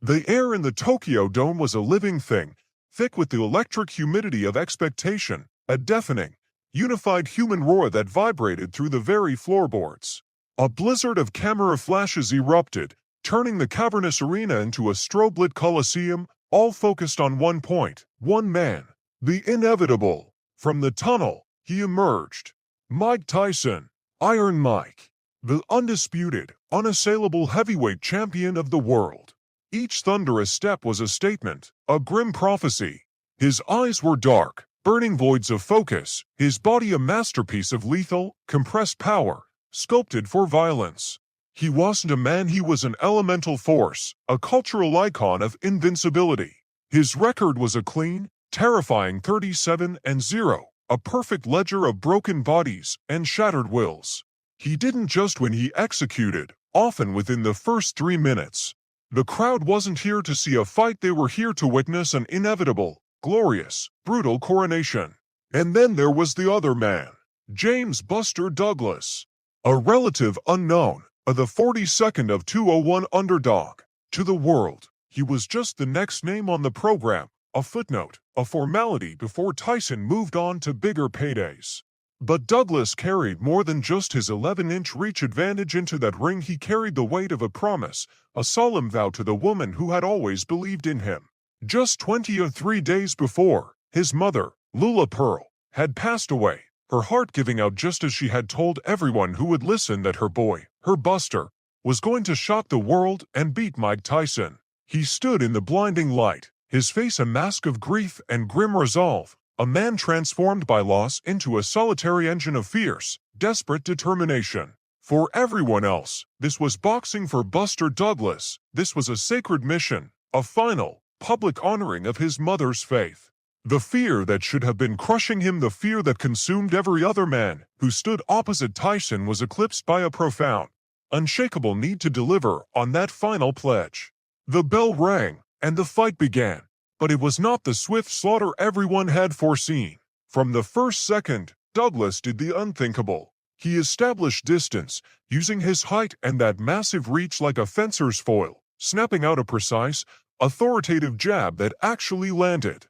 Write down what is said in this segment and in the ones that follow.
The air in the Tokyo Dome was a living thing, thick with the electric humidity of expectation, a deafening, unified human roar that vibrated through the very floorboards. A blizzard of camera flashes erupted, turning the cavernous arena into a strobe-lit coliseum, all focused on one point, one man. The inevitable. From the tunnel, he emerged. Mike Tyson, Iron Mike, the undisputed, unassailable heavyweight champion of the world. Each thunderous step was a statement, a grim prophecy. His eyes were dark, burning voids of focus, his body a masterpiece of lethal, compressed power, sculpted for violence. He wasn't a man, he was an elemental force, a cultural icon of invincibility. His record was a clean, terrifying 37-0, a perfect ledger of broken bodies and shattered wills. He didn't just win, he executed, often within the first 3 minutes. The crowd wasn't here to see a fight, they were here to witness an inevitable, glorious, brutal coronation. And then there was the other man, James "Buster" Douglas, a relative unknown, the 42nd of 201 Underdog. To the world, he was just the next name on the program, a footnote, a formality before Tyson moved on to bigger paydays. But Douglas carried more than just his 11-inch reach advantage into that ring. He carried the weight of a promise, a solemn vow to the woman who had always believed in him. Just 23 days before, his mother, Lula Pearl, had passed away, her heart giving out just as she had told everyone who would listen that her boy, her Buster, was going to shock the world and beat Mike Tyson. He stood in the blinding light, his face a mask of grief and grim resolve, a man transformed by loss into a solitary engine of fierce, desperate determination. For everyone else, this was boxing. For Buster Douglas, this was a sacred mission, a final, public honoring of his mother's faith. The fear that should have been crushing him, the fear that consumed every other man who stood opposite Tyson, was eclipsed by a profound, unshakable need to deliver on that final pledge. The bell rang, and the fight began. But it was not the swift slaughter everyone had foreseen. From the first second, Douglas did the unthinkable. He established distance, using his height and that massive reach like a fencer's foil, snapping out a precise, authoritative jab that actually landed.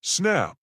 Snap.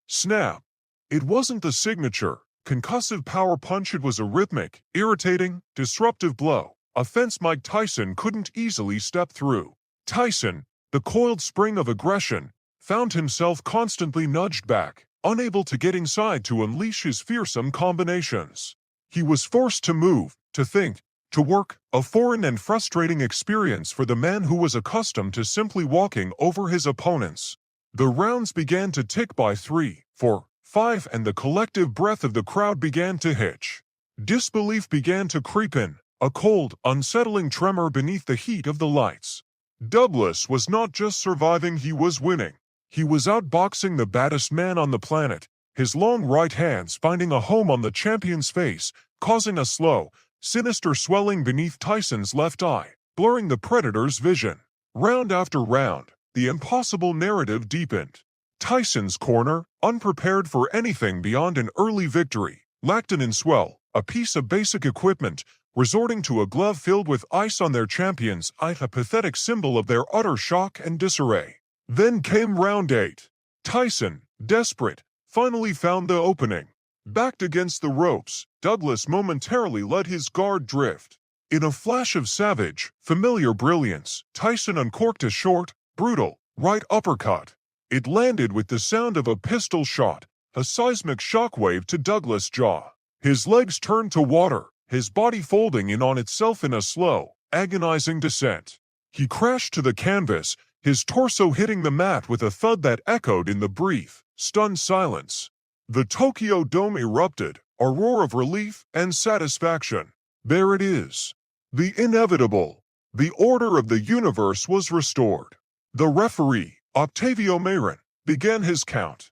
Snap. It wasn't the signature, concussive power punch, it was a rhythmic, irritating, disruptive blow, a fence Mike Tyson couldn't easily step through. Tyson, the coiled spring of aggression, found himself constantly nudged back, unable to get inside to unleash his fearsome combinations. He was forced to move, to think, to work, a foreign and frustrating experience for the man who was accustomed to simply walking over his opponents. The rounds began to tick by 3, 4, 5, and the collective breath of the crowd began to hitch. Disbelief began to creep in, a cold, unsettling tremor beneath the heat of the lights. Douglas was not just surviving, he was winning. He was outboxing the baddest man on the planet, his long right hands finding a home on the champion's face, causing a slow, sinister swelling beneath Tyson's left eye, blurring the predator's vision. Round after round, the impossible narrative deepened. Tyson's corner, unprepared for anything beyond an early victory, lacked an inswell, a piece of basic equipment, resorting to a glove filled with ice on their champion's eye, a pathetic symbol of their utter shock and disarray. Then came round 8. Tyson, desperate, finally found the opening. Backed against the ropes, Douglas momentarily let his guard drift. In a flash of savage, familiar brilliance, Tyson uncorked a short, brutal, right uppercut. It landed with the sound of a pistol shot, a seismic shockwave to Douglas' jaw. His legs turned to water, his body folding in on itself in a slow, agonizing descent. He crashed to the canvas, his torso hitting the mat with a thud that echoed in the brief, stunned silence. The Tokyo Dome erupted, a roar of relief and satisfaction. There it is. The inevitable. The order of the universe was restored. The referee, Octavio Marin, began his count.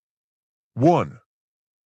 1,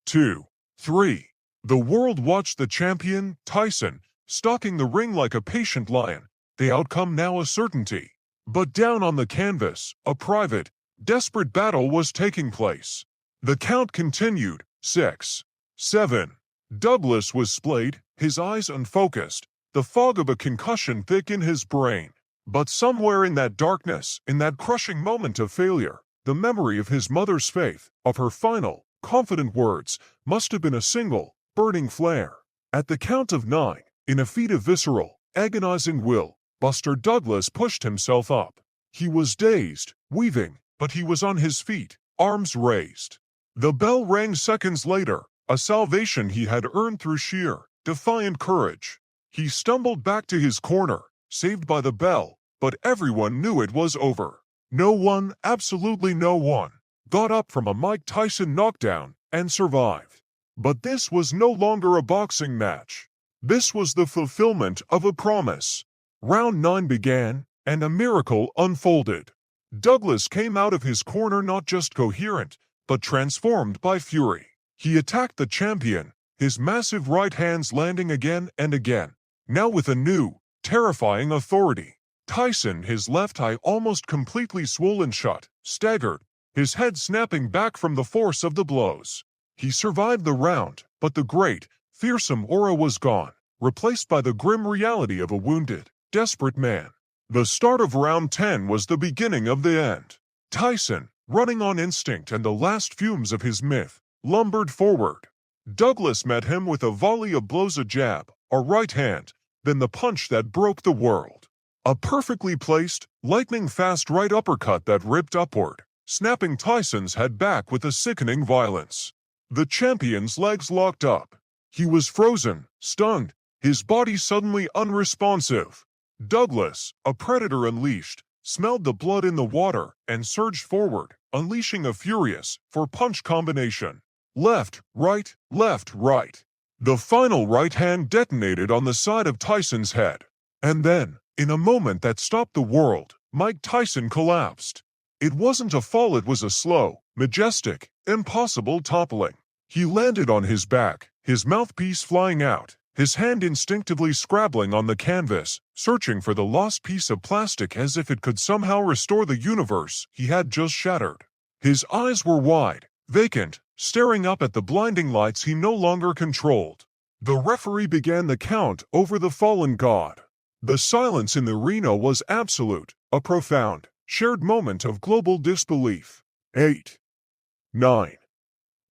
2, 3. The world watched the champion, Tyson, stalking the ring like a patient lion, the outcome now a certainty. But down on the canvas, a private, desperate battle was taking place. The count continued, 6, 7. Douglas was splayed, his eyes unfocused, the fog of a concussion thick in his brain. But somewhere in that darkness, in that crushing moment of failure, the memory of his mother's faith, of her final, confident words, must have been a single, burning flare. At the count of 9, in a feat of visceral, agonizing will, Buster Douglas pushed himself up. He was dazed, weaving, but he was on his feet, arms raised. The bell rang seconds later, a salvation he had earned through sheer, defiant courage. He stumbled back to his corner, saved by the bell, but everyone knew it was over. No one, absolutely no one, got up from a Mike Tyson knockdown and survived. But this was no longer a boxing match. This was the fulfillment of a promise. Round 9 began, and a miracle unfolded. Douglas came out of his corner not just coherent, but transformed by fury. He attacked the champion, his massive right hands landing again and again, now with a new, terrifying authority. Tyson, his left eye almost completely swollen shut, staggered, his head snapping back from the force of the blows. He survived the round, but the great, fearsome aura was gone, replaced by the grim reality of a wounded, desperate man. The start of round 10 was the beginning of the end. Tyson, running on instinct and the last fumes of his myth, lumbered forward. Douglas met him with a volley of blows, a jab, a right hand, then the punch that broke the world. A perfectly placed, lightning-fast right uppercut that ripped upward, snapping Tyson's head back with a sickening violence. The champion's legs locked up. He was frozen, stunned, his body suddenly unresponsive. Douglas, a predator unleashed, smelled the blood in the water and surged forward, unleashing a furious, four-punch combination. Left, right, left, right. The final right hand detonated on the side of Tyson's head. And then, in a moment that stopped the world, Mike Tyson collapsed. It wasn't a fall, it was a slow, majestic, impossible toppling. He landed on his back, his mouthpiece flying out, his hand instinctively scrabbling on the canvas, searching for the lost piece of plastic as if it could somehow restore the universe he had just shattered. His eyes were wide, vacant, staring up at the blinding lights he no longer controlled. The referee began the count over the fallen god. The silence in the arena was absolute, a profound, shared moment of global disbelief. 8, 9,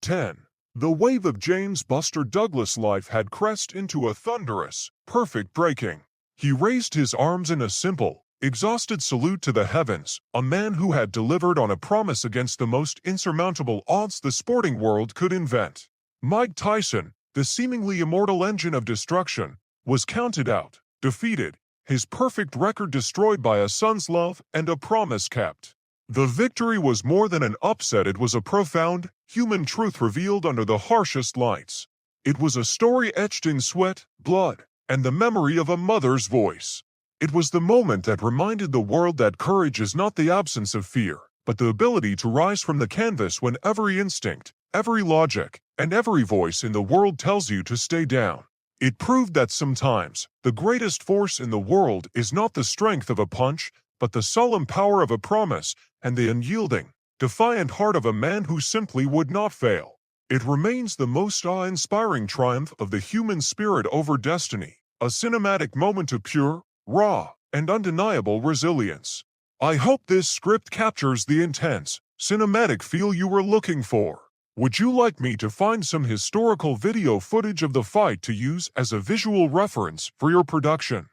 10. The wave of James Buster Douglas' life had crest into a thunderous, perfect breaking. He raised his arms in a simple, exhausted salute to the heavens, a man who had delivered on a promise against the most insurmountable odds the sporting world could invent. Mike Tyson, the seemingly immortal engine of destruction, was counted out, defeated, his perfect record destroyed by a son's love and a promise kept. The victory was more than an upset, it was a profound, human truth revealed under the harshest lights. It was a story etched in sweat, blood, and the memory of a mother's voice. It was the moment that reminded the world that courage is not the absence of fear, but the ability to rise from the canvas when every instinct, every logic, and every voice in the world tells you to stay down. It proved that sometimes, the greatest force in the world is not the strength of a punch, but the solemn power of a promise, and the unyielding, defiant heart of a man who simply would not fail. It remains the most awe-inspiring triumph of the human spirit over destiny, a cinematic moment of pure, raw, and undeniable resilience. I hope this script captures the intense, cinematic feel you were looking for. Would you like me to find some historical video footage of the fight to use as a visual reference for your production?